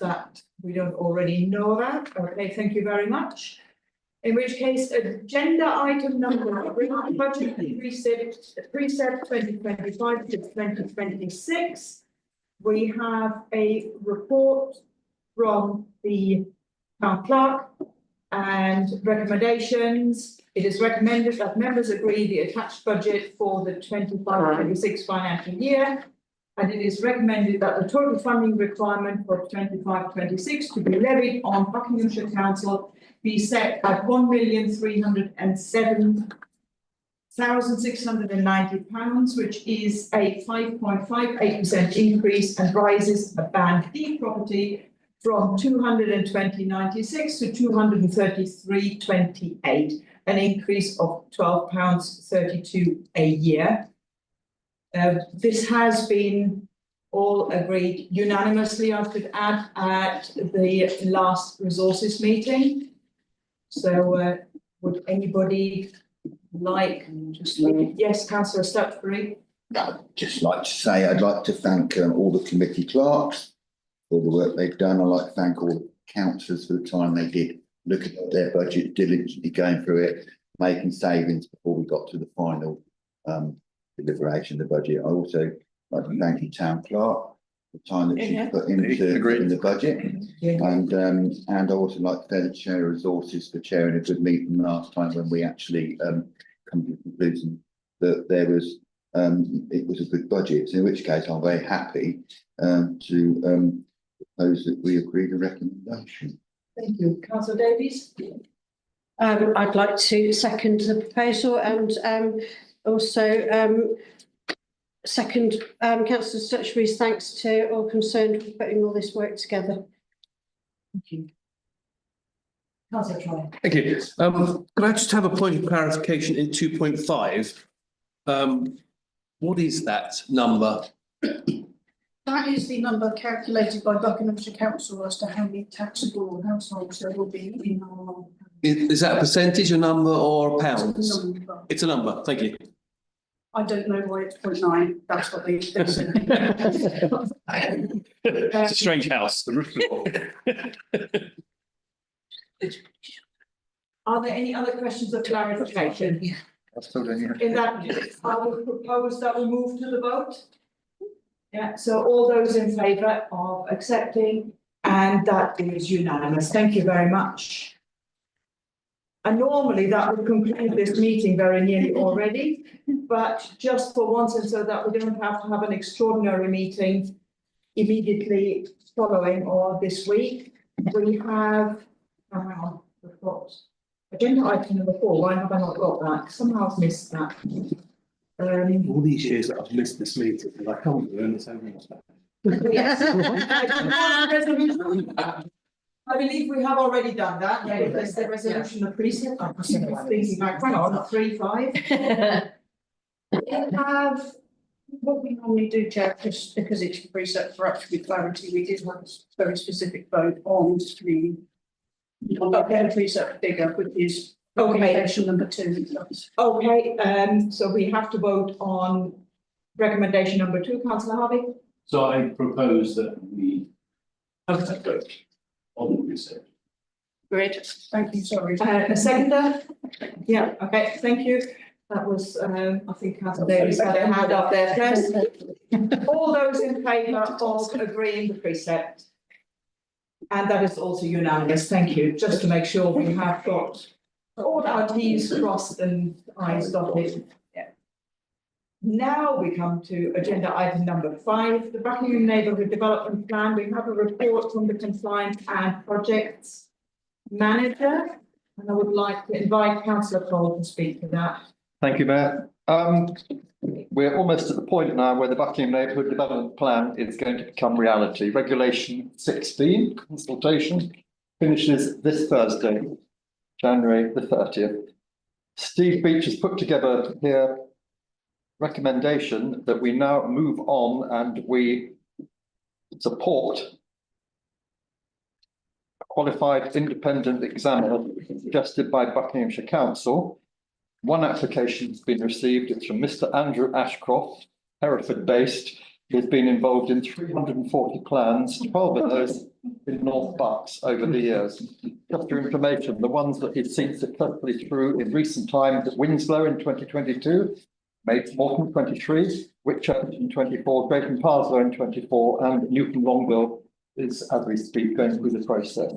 that we don't already know that. Okay, thank you very much. In which case, agenda item number, budget precept 2025 to 2026. We have a report from the town clerk and recommendations. It is recommended that members agree the attached budget for the 25-26 financial year. And it is recommended that the total funding requirement for 25-26 to be levied on Buckinghamshire Council be set at £1,307,690, which is a 5.58% increase and rises a band D property from 220.96 to 233.28, an increase of £12.32 a year. This has been all agreed unanimously, I could add, at the last resources meeting. So would anybody like to speak? Yes, Councillor Stutbury. I'd just like to say I'd like to thank all the committee clerks for the work they've done. I'd like to thank all the councillors for the time they did looking at their budget, diligently going through it, making savings before we got to the final deliberation of the budget. I also like to thank the town clerk for the time that she put into the budget, and I also like to thank the chair of resources for chairing a good meeting last time when we actually come to the conclusion that there was it was a good budget. So in which case I'm very happy to propose that we agree the recommendation. Thank you, Councillor Davies. I'd like to second the proposal and also second Councillor Stutchbury's thanks to all concerned for putting all this work together. Thank you. Councillor Troy. Thank you. Could I just have a point of clarification in 2.5? What is that number? That is the number calculated by Buckinghamshire Council as to how many taxable households there will be in our. Is that a percentage, a number, or pounds? Number. It's a number. Thank you. I don't know why it's 0.9. That's what they said. It's a strange house. Are there any other questions of clarification? In that case, I would propose that we move to the vote. Yeah, so all those in favour of accepting, and that is unanimous. Thank you very much. And normally that would conclude this meeting very nearly already, but just for once, and so that we don't have to have an extraordinary meeting immediately following or this week, we have, we've got agenda item number 4. Why have I not got that? Somehow I've missed that. All these years that I've missed this meeting, and I can't learn this over. Yes. I believe we have already done that. Yeah, there's the resolution of precept. I'm thinking back, hang on, 3.5. We have what we normally do, Chair, just because it's a precept for actually clarity, we did have a very specific vote on the precept figure, which is recommendation number 2. Okay, so we have to vote on recommendation number 2, Councillor Harvey. So I propose that we have that vote on the precept. Great, thank you, sorry. A seconder? Yeah, okay, thank you. That was, I think Councillor Davies had a hand up there first. All those in favour of agreeing the precept? And that is also unanimous, thank you. Just to make sure we have got all our T's crossed and I's dotted. Yeah. Now we come to agenda item number 5, the Buckingham Neighbourhood Development Plan. We have a report from the Compliance and Projects Manager, and I would like to invite Councillor Cole to speak to that. Thank you, Mayor. We're almost at the point now where the Buckingham Neighbourhood Development Plan is going to become reality. Regulation 16 consultation finishes this Thursday, January the 30th. Steve Beach has put together here recommendation that we now move on and we support a qualified independent examiner suggested by Buckinghamshire Council. One application has been received. It's from Mr. Andrew Ashcroft, Hereford based. He has been involved in 340 plans. 12 of those in North Bucks over the years. Just for information, the ones that he's seen successfully through in recent times at Winslow in 2022, Maid's Morton 23, Whitchurch in 24, Drayton Parslow in 24, and Newton Longville is, as we speak, going through the process.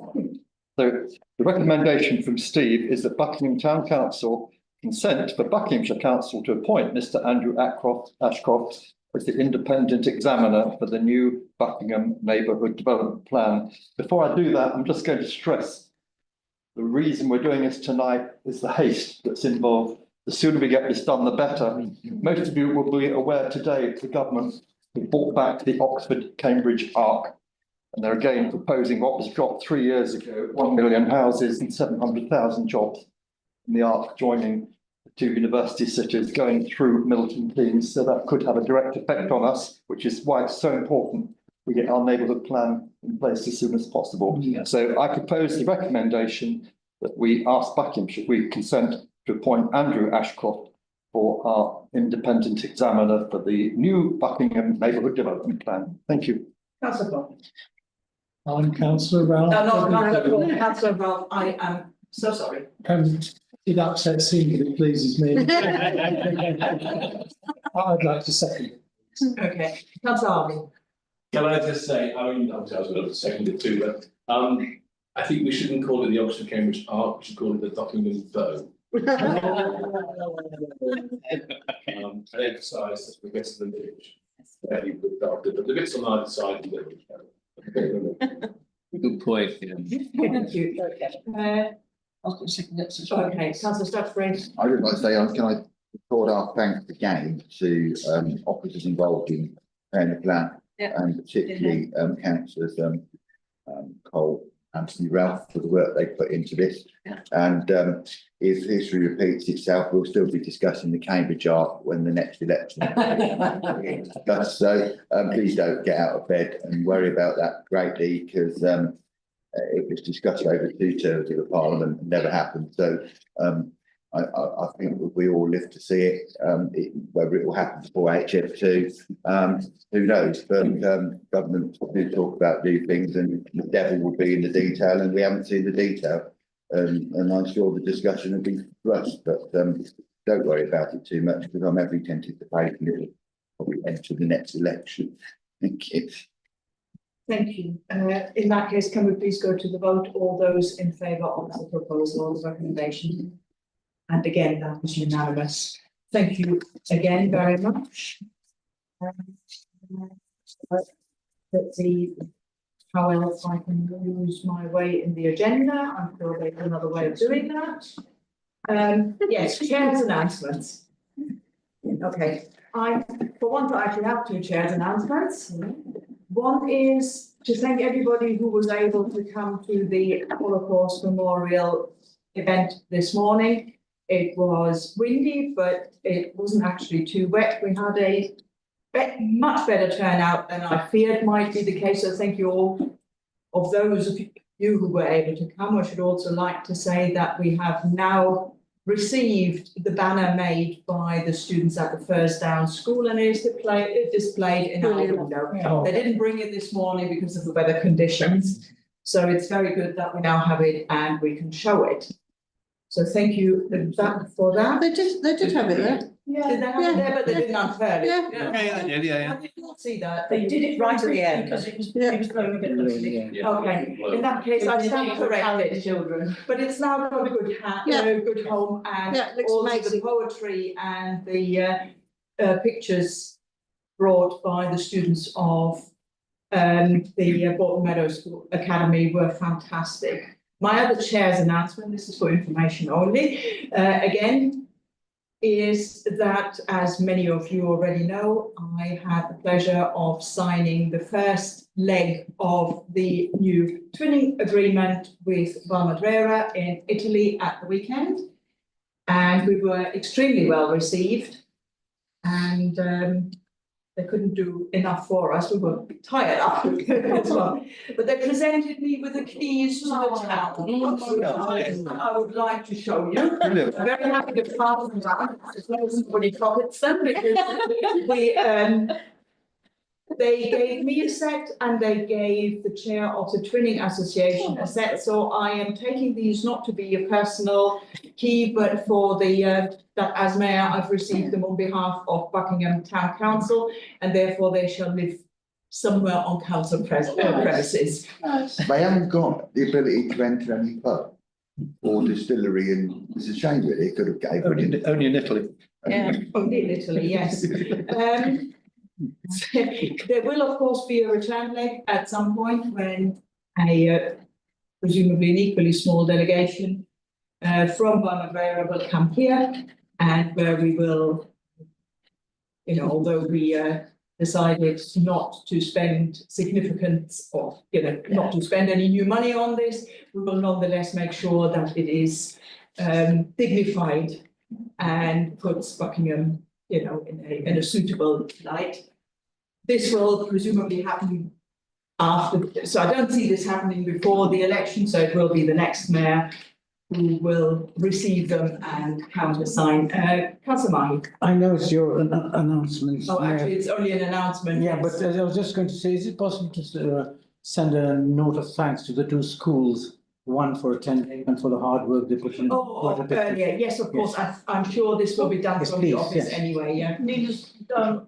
So the recommendation from Steve is that Buckingham Town Council consent for Buckinghamshire Council to appoint Mr. Andrew Ashcroft as the independent examiner for the new Buckingham Neighbourhood Development Plan. Before I do that, I'm just going to stress the reason we're doing this tonight is the haste that's involved. The sooner we get this done, the better. Most of you will be aware today the government have brought back the Oxford-Cambridge Arc. And they're again proposing what was dropped 3 years ago, 1 million houses and 700,000 jobs in the Arc, joining the two university cities going through Milton Keynes. So that could have a direct effect on us, which is why it's so important we get our neighbourhood plan in place as soon as possible. So I propose the recommendation that we ask Buckinghamshire, we consent to appoint Andrew Ashcroft for our independent examiner for the new Buckingham Neighbourhood Development Plan. Thank you. Councillor Brown. I'm councillor Ralph. No, not Councillor Ralph, I am so sorry. It upsets him, but it pleases me. I'd like to second. Okay, Councillor Harvey. Can I just say, I mean, obviously I was going to second it too, but I think we shouldn't call it the Oxford Cambridge Arc, we should call it the Buckingham Bow. And emphasise that the rest of the village. Very good after, but the bits on either side of the village. Good point, yeah. Thank you. Okay, Councillor Stutford. I would like to say, can I record our thanks again to officers involved in preparing the plan, and particularly councillors Cole, Anthony, Ralph for the work they put into this. And if history repeats itself, we'll still be discussing the Cambridge Arc when the next election. So please don't get out of bed and worry about that greatly, because it was discussed over 2/3 of the Parliament and never happened. So I think we all live to see it. Whether it will happen before HF2, who knows? But government do talk about new things, and the devil will be in the detail, and we haven't seen the detail. And I'm sure the discussion will be rushed, but don't worry about it too much, because I'm every tempted to pay for it. Probably enter the next election. Thank you. Thank you. In that case, can we please go to the vote? All those in favour of the proposal or the recommendation? And again, that was unanimous. Thank you again very much. Let's see how else I can lose my way in the agenda. I'm sure there's another way of doing that. Yes, chair's announcements. Okay, for once, I actually have two chair's announcements. One is to thank everybody who was able to come to the Holocaust Memorial event this morning. It was windy, but it wasn't actually too wet. We had a much better turnout than I feared might be the case. So thank you all of those of you who were able to come. I should also like to say that we have now received the banner made by the students at the First Down School, and it is displayed in our window. They didn't bring it this morning because of the weather conditions. So it's very good that we now have it and we can show it. So thank you for that. They did have it there. Yeah, they have it there, but they didn't unfurl it. Yeah. I did not see that. They did it right at the end because it was blowing a bit lovely. Okay, in that case, I stand corrected, children. but it's now got a good good home, and looks all the amazing. poetry and the pictures brought by the students of the Bolton Meadows School Academy were fantastic. My other chair's announcement, this is for information only, again, is that, as many of you already know, I had the pleasure of signing the first leg of the new twinning agreement with Valmadrera in Italy at the weekend. And we were extremely well received, and they couldn't do enough for us. We were tired after as well. But they presented me with the keys to the town. I would like to show you. I'm very happy to pass them around as long as somebody pockets them, because we They gave me a set and they gave the chair of the Twinning Association a set. So I am taking these not to be a personal key, but for the, that as mayor, I've received them on behalf of Buckingham Town Council, and therefore they shall live somewhere on council premises. They haven't got the ability to enter any pub or distillery, and it's a shame really, it could have gave it. Only in Italy. Yeah. Only in Italy, yes. There will, of course, be a return leg at some point when a presumably an equally small delegation from Bonavera will come here, and where we will, you know, although we decided not to spend significant or, you know, not to spend any new money on this, we will nonetheless make sure that it is dignified and puts Buckingham, you know, in a suitable light. This will presumably happen after, so I don't see this happening before the election, so it will be the next mayor who will receive them and countersign. Councillor Mahi. I know it's your announcement. Oh, actually, Mayor. it's only an announcement. Yeah, yes. but I was just going to say, is it possible to send a note of thanks to the two schools? One for attending and for the hard work they put in. Earlier, yes, of course, I'm sure this will be done Yes, from the please, office yes. anyway, yeah. Nina's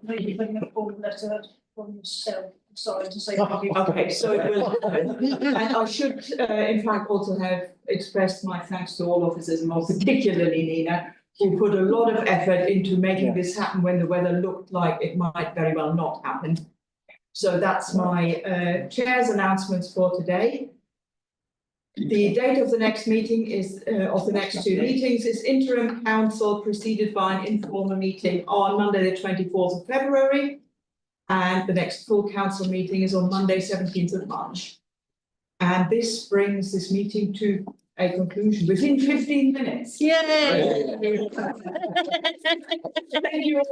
maybe putting a formal letter from yourself, sorry to say. Okay, so it will, and I should, in fact, also have expressed my thanks to all officers, and more particularly Nina, who put a lot of effort into making this happen when the weather looked like it might very well not happen. So that's my chair's announcements for today. The date of the next meeting is, of the next two meetings is interim council preceded by an informal meeting on Monday, the 24th of February. And the next full council meeting is on Monday, 17th of March. And this brings this meeting to a conclusion within 15 minutes. Yay! Thank you all.